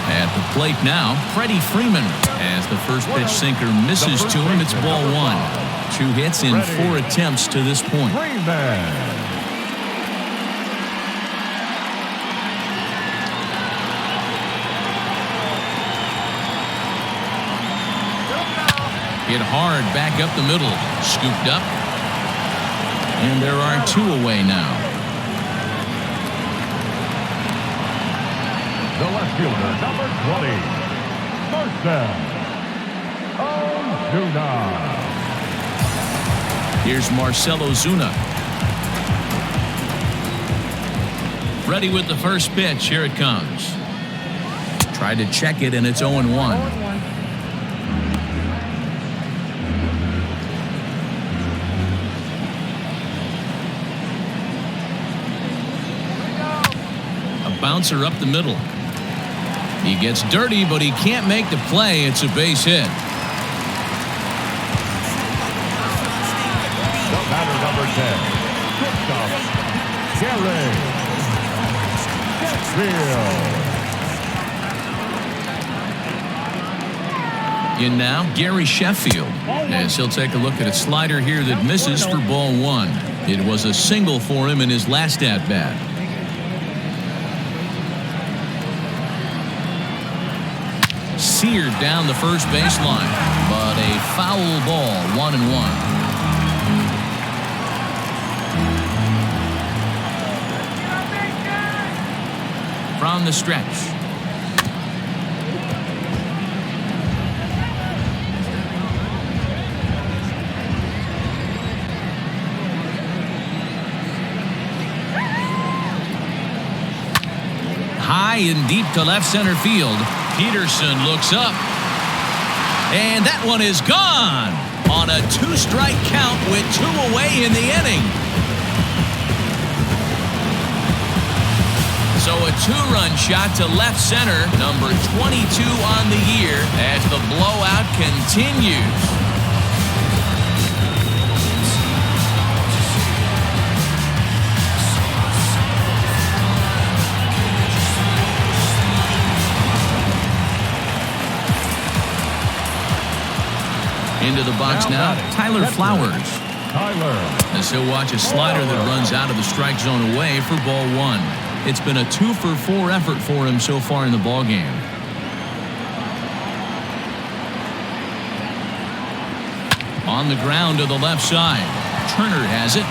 At the plate now, Freddie Freeman. As the first pitch sinker misses to him, it's ball 1. 2 hits in 4 attempts to this point. Freeman. Hit hard back up the middle. Scooped up. And there are 2 away now. The left fielder, number 20, Marcell Ozuna. Here's Marcell Ozuna. Ready with the first pitch. Here it comes. Tried to check it, and it's 0-1. Bouncer up the middle. He gets dirty, but he can't make the play. It's a base hit. The batter, number 10, Christoph Gary Sheffield. In now, Gary Sheffield, as he'll take a look at a slider here that misses for ball 1. It was a single for him in his last at-bat. Seared down the first baseline, but a foul ball, 1-1. From the stretch. High and deep to left center field. Peterson looks up, and that one is gone on a 2-strike count with 2 away in the inning. So a 2-run shot to left center, number 22 on the year, as the blowout continues. Into the box now, Tyler Flowers. As he'll watch a slider that runs out of the strike zone away for ball 1. It's been a 2-for-4 effort for him so far in the ballgame. On the ground to the left side. Turner has it.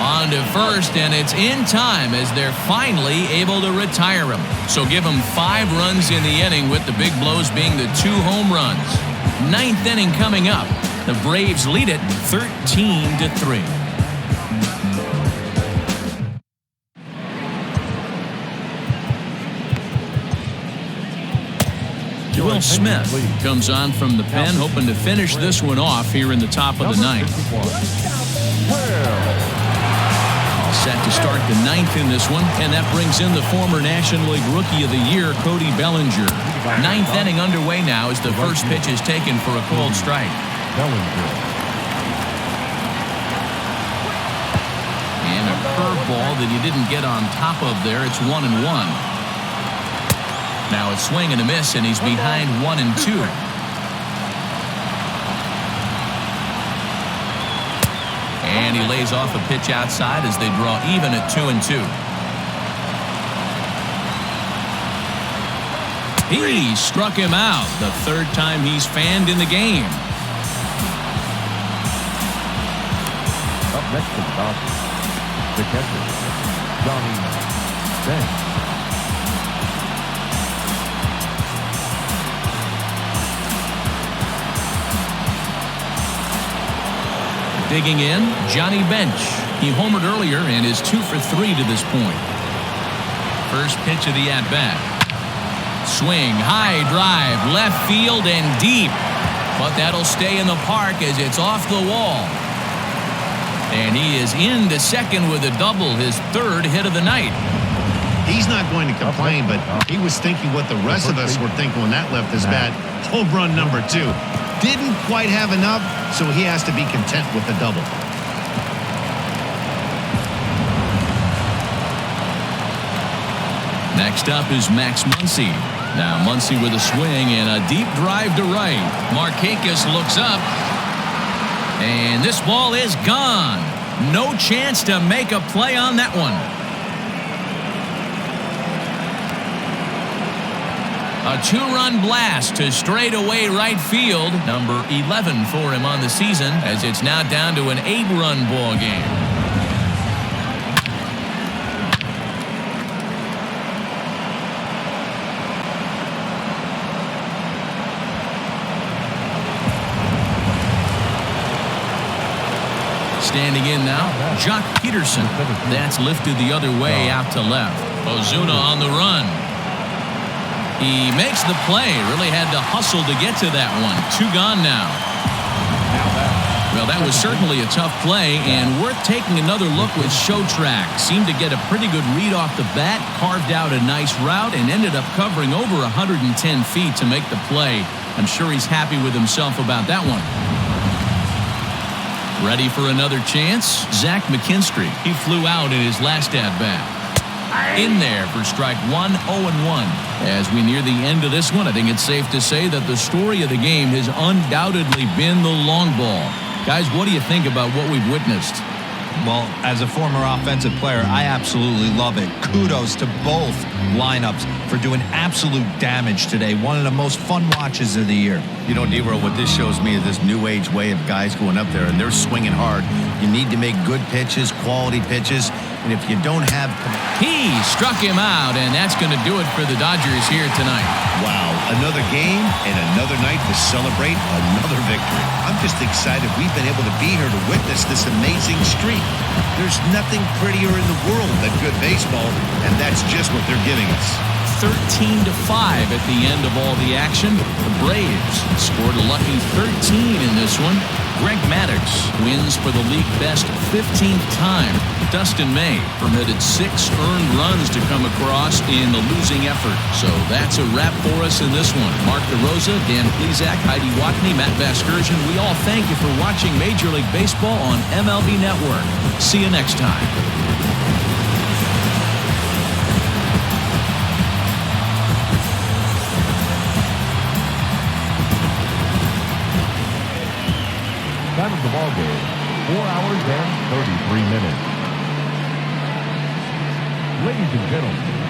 On to first, and it's in time as they're finally able to retire him. So give him 5 runs in the inning, with the big blows being the 2 home runs. 9th inning coming up. The Braves lead it 13-3. Will Smith comes on from the pen, hoping to finish this one off here in the top of the ninth. All set to start the ninth in this one, and that brings in the former National League Rookie of the Year, Cody Bellinger. Ninth inning underway now as the first pitch is taken for a called strike. And a curveball that he didn't get on top of there. It's 1-1. Now a swing and a miss, and he's behind 1-2. And he lays off a pitch outside as they draw even at 2-2. He struck him out the third time he's fanned in the game. Up next to the Dodgers, the catcher, Johnny Bench. Digging in, Johnny Bench. He homered earlier and is 2 for 3 to this point. First pitch of the at-bat. Swing, high drive, left field and deep. But that'll stay in the park as it's off the wall. And he is into second with a double, his third hit of the night. He's not going to complain, but he was thinking what the rest of us were thinking when that left his bat. Home run number 2. Didn't quite have enough, so he has to be content with the double. Next up is Max Muncy. Now Muncy with a swing and a deep drive to right. Markakis looks up. And this ball is gone. No chance to make a play on that one. A 2-run blast to straightaway right field. Number 11 for him on the season, as it's now down to an 8-run ball game. Standing in now, Jock Peterson. That's lifted the other way out to left. Ozuna on the run. He makes the play. Really had to hustle to get to that one. 2 gone now. Well, that was certainly a tough play and worth taking another look with Showtrack. Seemed to get a pretty good read off the bat, carved out a nice route, and ended up covering over 110 feet to make the play. I'm sure he's happy with himself about that one. Ready for another chance? Zach McKinstry. He flew out in his last at-bat. In there for strike 1, 0-1. As we near the end of this one, I think it's safe to say that the story of the game has undoubtedly been the long ball. Guys, what do you think about what we've witnessed? Well, as a former offensive player, I absolutely love it. Kudos to both lineups for doing absolute damage today. One of the most fun watches of the year. You know, Dero, what this shows me is this new age way of guys going up there, and they're swinging hard. You need to make good pitches, quality pitches, and if you don't have... He struck him out, and that's going to do it for the Dodgers here tonight. Wow, another game and another night to celebrate another victory. I'm just excited we've been able to be here to witness this amazing streak. There's nothing prettier in the world than good baseball, and that's just what they're giving us. 13-5 at the end of all the action. The Braves scored a lucky 13 in this one. Greg Maddux wins for the league best 15th time. Dustin May permitted 6 earned runs to come across in the losing effort. So that's a wrap for us in this one. Mark DeRosa, Dan Plesac, Heidi Watney, Matt Vasgersian. We all thank you for watching Major League Baseball on MLB Network. See you next time. Time of the ball game, 4 hours and 33 minutes. Ladies and gentlemen,